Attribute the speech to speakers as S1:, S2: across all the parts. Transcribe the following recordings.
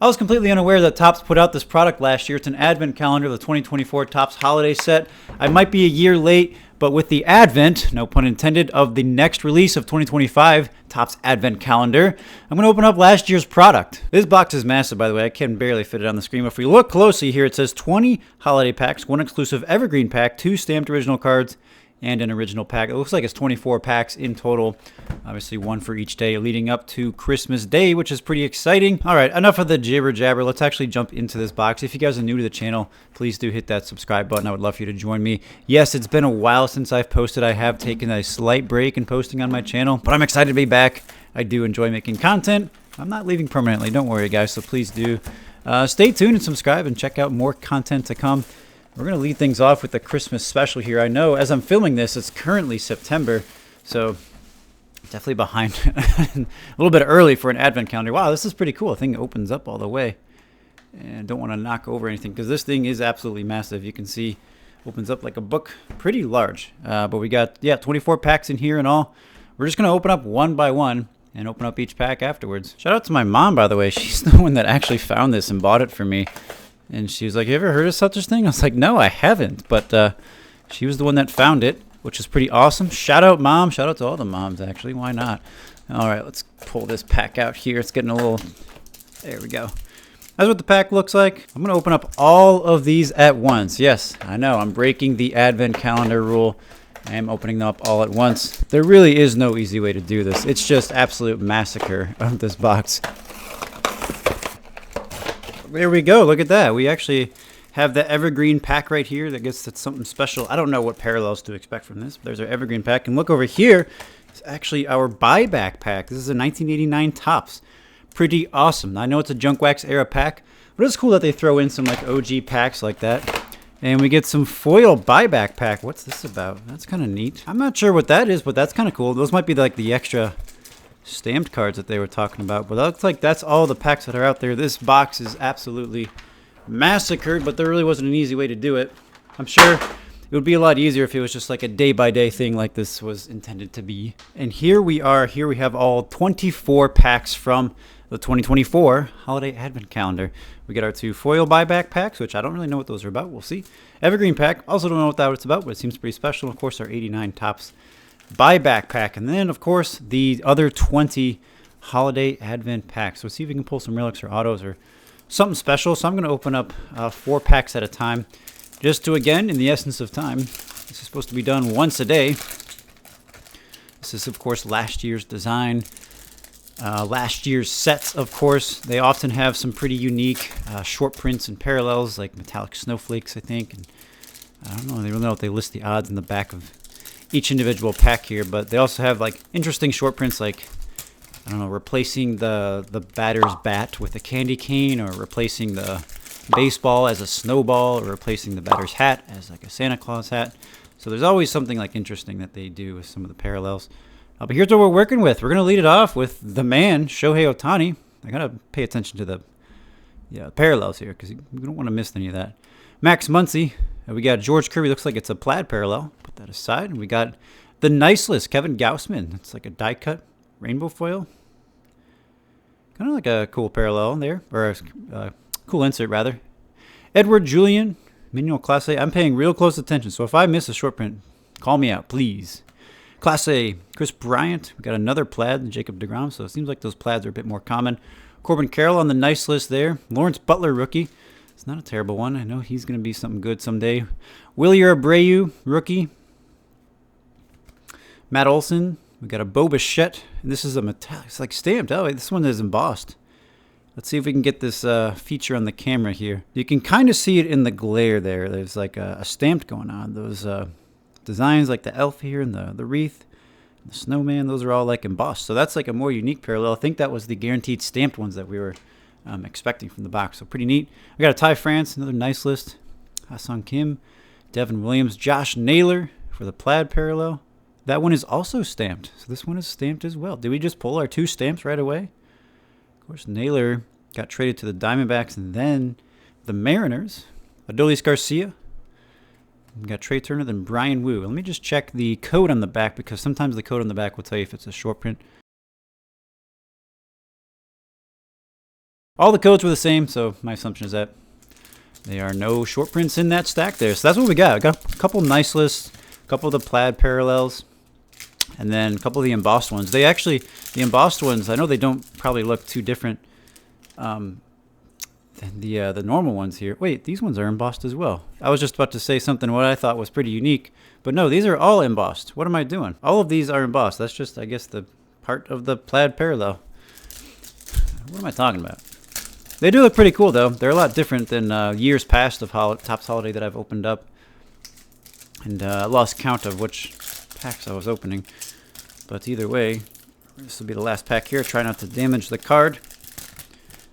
S1: I was completely unaware that Topps put out this product last year. It's an advent calendar, the 2024 Topps holiday set. I might be a year late, but with the advent, no pun intended, of the next release of 2025 Topps advent calendar, I'm going to open up last year's product. This box is massive, by the way. I can barely fit it on the screen. If we look closely here, it says 20 holiday packs, 1 exclusive Evergreen pack, 2 stamped original cards, and an original pack. It looks like it's 24 packs in total. Obviously, 1 for each day leading up to Christmas Day, which is pretty exciting. All right, enough of the jibber jabber. Let's actually jump into this box. If you guys are new to the channel, please do hit that subscribe button. I would love for you to join me. Yes, it's been a while since I've posted. I have taken a slight break in posting on my channel, but I'm excited to be back. I do enjoy making content. I'm not leaving permanently. Don't worry, guys. So please do stay tuned and subscribe and check out more content to come. We're going to lead things off with the Christmas special here. I know as I'm filming this, it's currently September, so definitely behind a little bit early for an advent calendar. Wow, this is pretty cool. The thing opens up all the way. And don't want to knock over anything because this thing is absolutely massive. You can see opens up like a book, pretty large. But we got, 24 packs in here and all. We're just going to open up one by one and open up each pack afterwards. Shout out to my mom, by the way. She's the one that actually found this and bought it for me. And she was like, you ever heard of such a thing? I was like, no, I haven't. But she was the one that found it, which is pretty awesome. Shout out, Mom. Shout out to all the moms, actually. Why not? All right, let's pull this pack out here. It's getting a little... There we go. That's what the pack looks like. I'm going to open up all of these at once. Yes, I know. I'm breaking the advent calendar rule. I am opening them up all at once. There really is no easy way to do this. It's just absolute massacre of this box. There we go. Look at that. We actually have the Evergreen pack right here. That gets something special. I don't know what parallels to expect from this, but there's our Evergreen pack. And look over here. It's actually our buyback pack. This is a 1989 Topps. Pretty awesome. I know it's a Junk Wax era pack, but it's cool that they throw in some like OG packs like that. And we get some foil buyback pack. What's this about? That's kind of neat. I'm not sure what that is, but that's kind of cool. Those might be like the extra stamped cards that they were talking about, but that looks like that's all the packs that are out there. This box is absolutely massacred, but there really wasn't an easy way to do it. I'm sure it would be a lot easier if it was just like a day-by-day thing like this was intended to be. And here we are. Here we have all 24 packs from the 2024 holiday advent calendar. We got our 2 foil buyback packs, which I don't really know what those are about. We'll see. Evergreen pack, also don't know what that was about, but it seems pretty special. Of course, our 89 Topps buyback pack, and then of course the other 20 holiday advent packs. So let's see if we can pull some relics or autos or something special. So I'm going to open up 4 packs at a time, just to, again, in the essence of time, this is supposed to be done once a day. This is of course last year's design, last year's sets. Of course, they often have some pretty unique short prints and parallels, like metallic snowflakes, I think. And I don't know, they really know if they list the odds in the back of each individual pack here, but they also have like interesting short prints, like, I don't know, replacing the batter's bat with a candy cane, or replacing the baseball as a snowball, or replacing the batter's hat as like a Santa Claus hat. So there's always something like interesting that they do with some of the parallels. But here's what we're working with. We're going to lead it off with the man, Shohei Ohtani. I got to pay attention to the parallels here because we don't want to miss any of that. Max Muncy. We got George Kirby. Looks like it's a plaid parallel. Put that aside. And we got the nice list, Kevin Gausman. It's like a die cut rainbow foil. Kind of like a cool parallel there, or a cool insert rather. Edward Julian, Minimal Class A. I'm paying real close attention, so if I miss a short print, call me out, please. Class A, Chris Bryant. We got another plaid, Jacob deGrom. So it seems like those plaids are a bit more common. Corbin Carroll on the nice list there. Lawrence Butler, rookie. It's not a terrible one. I know he's going to be something good someday. Willie Abreu, rookie. Matt Olson. We got a Bo Bichette. And this is a metallic. It's like stamped. Oh, this one is embossed. Let's see if we can get this feature on the camera here. You can kind of see it in the glare there. There's like a stamped going on. Those designs like the elf here and the wreath, the snowman, those are all like embossed. So that's like a more unique parallel. I think that was the guaranteed stamped ones that we were expecting from the box. So pretty neat. We got a Ty France, another nice list. Ha-Sung Kim, Devin Williams, Josh Naylor for the plaid parallel. That one is also stamped. So this one is stamped as well. Did we just pull our 2 stamps right away? Of course, Naylor got traded to the Diamondbacks and then the Mariners. Adolis Garcia. We got Trey Turner, then Brian Wu. Let me just check the code on the back because sometimes the code on the back will tell you if it's a short print. All the codes were the same, so my assumption is that there are no short prints in that stack there. So that's what we got. I got a couple nice lists, a couple of the plaid parallels, and then a couple of the embossed ones. They actually, the embossed ones, I know they don't probably look too different than the normal ones here. Wait, these ones are embossed as well. I was just about to say something what I thought was pretty unique, but no, these are all embossed. What am I doing? All of these are embossed. That's just, I guess, the part of the plaid parallel. What am I talking about? They do look pretty cool, though. They're a lot different than years past of Topps Holiday that I've opened up. And I lost count of which packs I was opening. But either way, this will be the last pack here. Try not to damage the card.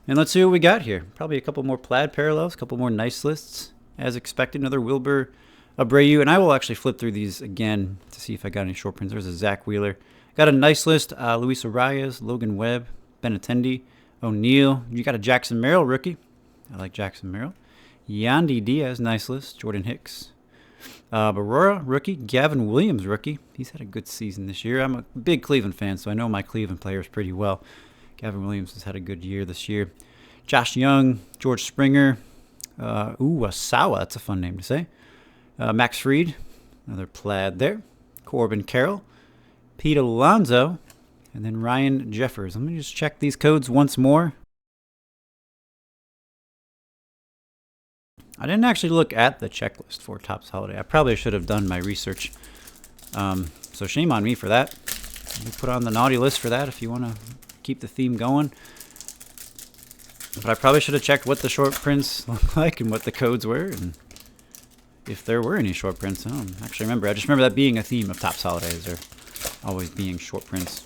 S1: And let's see what we got here. Probably a couple more plaid parallels, a couple more nice lists. As expected, another Wilbur Abreu. And I will actually flip through these again to see if I got any short prints. There's a Zach Wheeler. Got a nice list. Luis Arias, Logan Webb, Benintendi, O'Neal. You got a Jackson Merrill rookie. I like Jackson Merrill. Yandy Diaz, nice list. Jordan Hicks. Barora, rookie. Gavin Williams, rookie. He's had a good season this year. I'm a big Cleveland fan, so I know my Cleveland players pretty well. Gavin Williams has had a good year this year. Josh Young, George Springer. Asawa, that's a fun name to say. Max Fried, another plaid there. Corbin Carroll. Pete Alonso. And then Ryan Jeffers. Let me just check these codes once more. I didn't actually look at the checklist for Topps Holiday. I probably should have done my research. So shame on me for that. Let me put on the naughty list for that if you want to keep the theme going. But I probably should have checked what the short prints look like and what the codes were, and if there were any short prints. I don't actually remember. I just remember that being a theme of Topps Holidays, there always being short prints.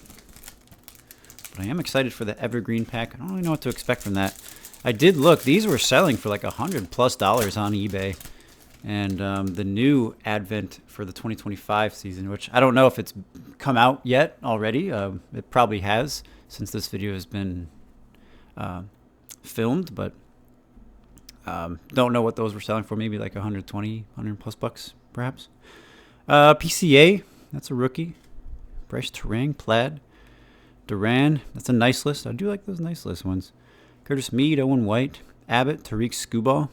S1: But I am excited for the Evergreen pack. I don't really know what to expect from that. I did look. These were selling for like $100+ on eBay. And the new advent for the 2025 season, which I don't know if it's come out yet already. It probably has, since this video has been filmed. But don't know what those were selling for. Maybe like 120, $100+ perhaps. PCA, that's a rookie. Bryce Terang, plaid. Duran, that's a nice list. I do like those nice list ones. Curtis Mead, Owen White, Abbott, Tariq Skubal,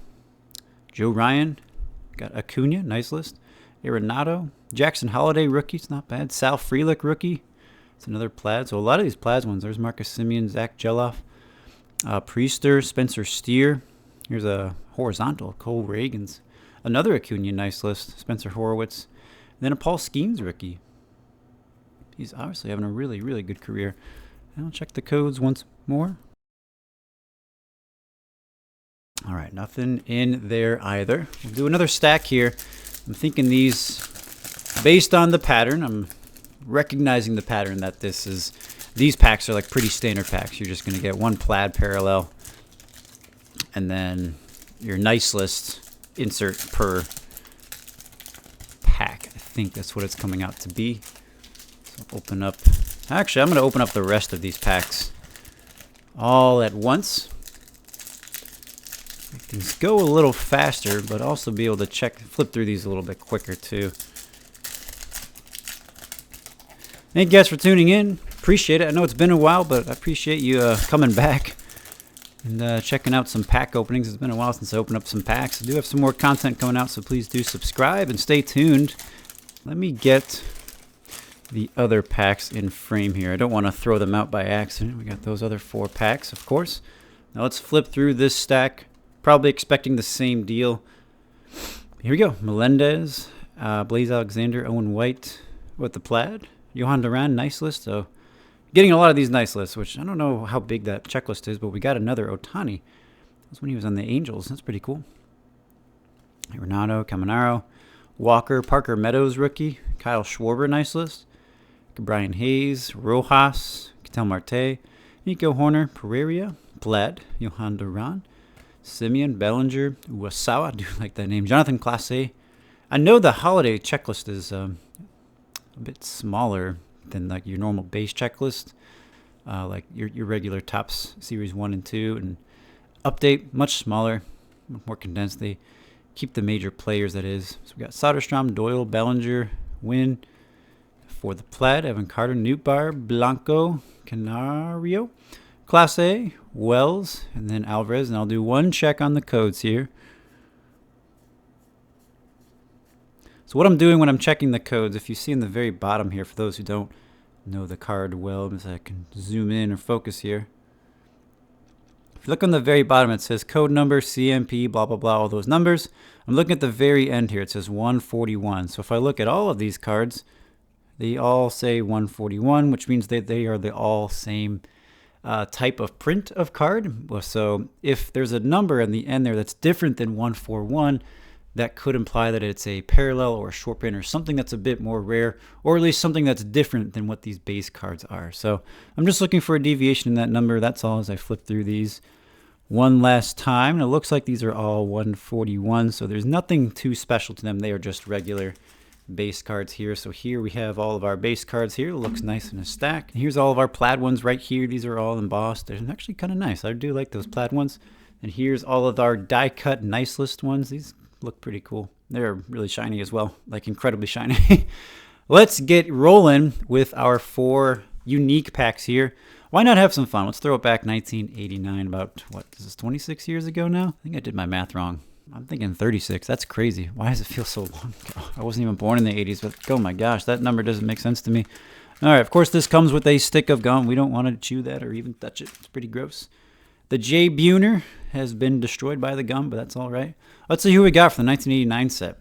S1: Joe Ryan, got Acuna, nice list. Arenado, Jackson Holiday, rookie, it's not bad. Sal Frelick, rookie, it's another plaid. So a lot of these plaids ones. There's Marcus Simeon, Zach Geloff, Priester, Spencer Steer. Here's a horizontal, Cole Reagans. Another Acuna, nice list. Spencer Horowitz. And then a Paul Skeens rookie. He's obviously having a really, really good career. And I'll check the codes once more. All right, nothing in there either. We'll do another stack here. I'm thinking these, based on the pattern, I'm recognizing the pattern that these packs are like pretty standard packs. You're just going to get one plaid parallel and then your nice list insert per pack. I think that's what it's coming out to be. Open up. Actually, I'm going to open up the rest of these packs all at once. Make things go a little faster, but also be able to flip through these a little bit quicker too. Thank you guys for tuning in. Appreciate it. I know it's been a while, but I appreciate you coming back and checking out some pack openings. It's been a while since I opened up some packs. I do have some more content coming out, so please do subscribe and stay tuned. Let me get the other packs in frame here. I don't want to throw them out by accident. We got those other 4 packs, of course. Now let's flip through this stack. Probably expecting the same deal. Here we go. Melendez, Blaze Alexander, Owen White with the plaid. Johan Duran, nice list. So getting a lot of these nice lists, which I don't know how big that checklist is, but we got another Ohtani. That's when he was on the Angels. That's pretty cool. Renato, Caminero, Walker, Parker Meadows rookie, Kyle Schwarber, nice list. Brian Hayes, Rojas, Ketel Marte, Nico Horner, Pereira, Plaid, Johan Duran, Simeon, Bellinger, Uwasawa, I do like that name, Jonathan Clase. I know the holiday checklist is a bit smaller than like your normal base checklist, like your regular Topps Series 1 and 2, and update, much smaller, more condensed. They keep the major players, that is. So we got Soderstrom, Doyle, Bellinger, Wynn. For the plaid, Evan Carter, Newt Bar, Blanco, Canario, Class A, Wells, and then Alvarez. And I'll do one check on the codes here. So what I'm doing when I'm checking the codes, if you see in the very bottom here, for those who don't know the card well, as I can zoom in or focus here. If you look on the very bottom, it says code number, CMP, blah, blah, blah, all those numbers. I'm looking at the very end here. It says 141. So if I look at all of these cards, they all say 141, which means that they are the all same type of print of card. So if there's a number in the end there that's different than 141, that could imply that it's a parallel or a short print or something that's a bit more rare, or at least something that's different than what these base cards are. So I'm just looking for a deviation in that number. That's all as I flip through these one last time. And it looks like these are all 141, so there's nothing too special to them. They are just regular base cards here. So here we have all of our base cards here. It looks nice in a stack. And here's all of our plaid ones right here. These are all embossed. They're actually kind of nice. I do like those plaid ones. And here's all of our die cut nice list ones. These look pretty cool. They're really shiny as well, like incredibly shiny. Let's get rolling with our 4 unique packs here. Why not have some fun? Let's throw it back 1989, about, what, this is 26 years ago now? I think I did my math wrong. I'm thinking 36. That's crazy. Why does it feel so long ago? I wasn't even born in the 80s, but oh my gosh, that number doesn't make sense to me. All right, of course, this comes with a stick of gum. We don't want to chew that or even touch it. It's pretty gross. The J. Buhner has been destroyed by the gum, but that's all right. Let's see who we got for the 1989 set.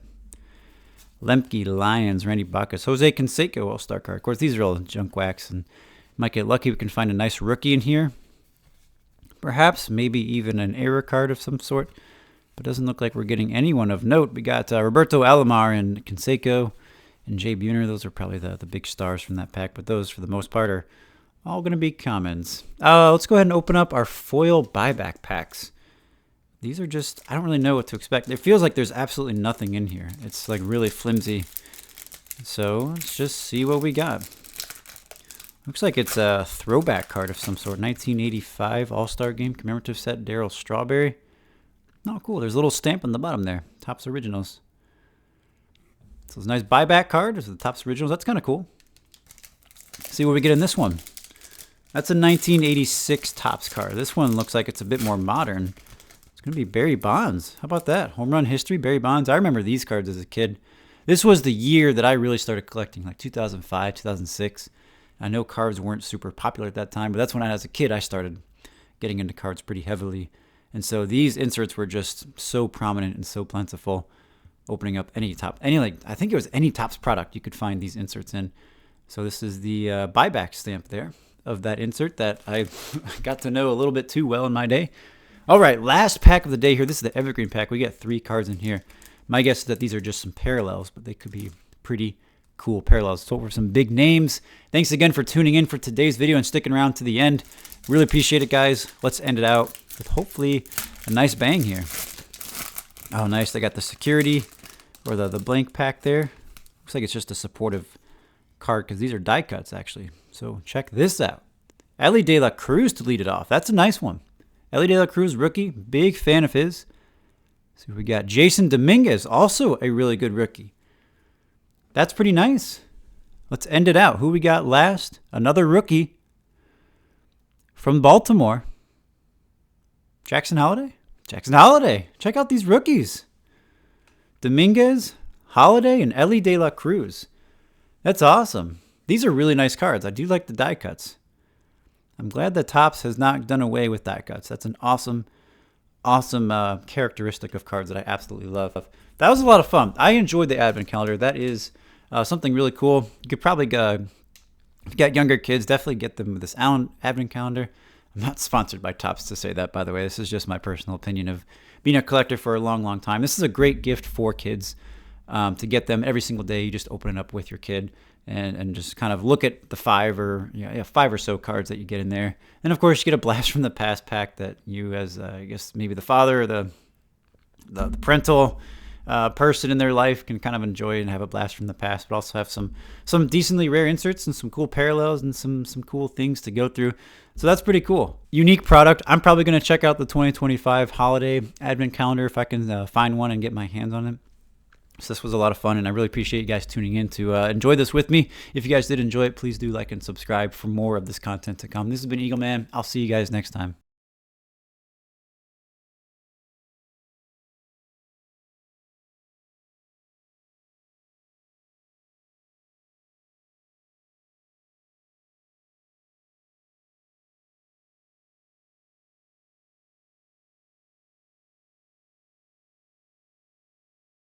S1: Lemke, Lions, Randy Bacchus, Jose Canseco, All-Star card. Of course, these are all junk wax, and might get lucky we can find a nice rookie in here. Perhaps, maybe even an error card of some sort, but doesn't look like we're getting anyone of note. We got Roberto Alomar and Canseco and J. Buhner. Those are probably the big stars from that pack, but those, for the most part, are all going to be commons. Let's go ahead and open up our foil buyback packs. These are just, I don't really know what to expect. It feels like there's absolutely nothing in here. It's like really flimsy. So let's just see what we got. Looks like it's a throwback card of some sort. 1985 All-Star Game commemorative set, Darryl Strawberry. Oh, cool. There's a little stamp on the bottom there. Topps Originals. So it's a nice buyback card. There's the Topps Originals. That's kind of cool. See what we get in this one. That's a 1986 Topps card. This one looks like it's a bit more modern. It's going to be Barry Bonds. How about that? Home run history, Barry Bonds. I remember these cards as a kid. This was the year that I really started collecting, like 2005, 2006. I know cards weren't super popular at that time, but that's when as a kid I started getting into cards pretty heavily. And so these inserts were just so prominent and so plentiful, opening up I think it was any Topps product you could find these inserts in. So this is the buyback stamp there of that insert that I got to know a little bit too well in my day. All right, last pack of the day here. This is the Evergreen pack. We got 3 cards in here. My guess is that these are just some parallels, but they could be pretty cool parallels. So for some big names. Thanks again for tuning in for today's video and sticking around to the end. Really appreciate it, guys. Let's end it out with hopefully a nice bang here. Oh, nice. They got the security or the blank pack there. Looks like it's just a supportive card because these are die cuts, actually. So check this out. Ellie De La Cruz to lead it off. That's a nice one. Ellie De La Cruz, rookie. Big fan of his. So we got Jason Dominguez, also a really good rookie. That's pretty nice. Let's end it out. Who we got last? Another rookie from Baltimore. Jackson Holliday? Jackson Holliday. Check out these rookies. Dominguez, Holliday, and Ellie De La Cruz. That's awesome. These are really nice cards. I do like the die cuts. I'm glad that Topps has not done away with die cuts. That's an awesome characteristic of cards that I absolutely love. That was a lot of fun. I enjoyed the advent calendar. That is something really cool. You could probably get younger kids, definitely get them this advent calendar. I'm not sponsored by Topps to say that, by the way. This is just my personal opinion of being a collector for a long, long time. This is a great gift for kids to get them every single day. You just open it up with your kid and just kind of look at the 5 or so cards that you get in there. And of course, you get a blast from the past pack that you, as I guess maybe the father or the parental person in their life, can kind of enjoy and have a blast from the past, but also have some decently rare inserts and some cool parallels and some cool things to go through. So that's pretty cool. Unique product. I'm probably going to check out the 2025 holiday advent calendar if I can find one and get my hands on it. So this was a lot of fun, and I really appreciate you guys tuning in to enjoy this with me. If you guys did enjoy it, please do like and subscribe for more of this content to come. This has been Eagle Man. I'll see you guys next time.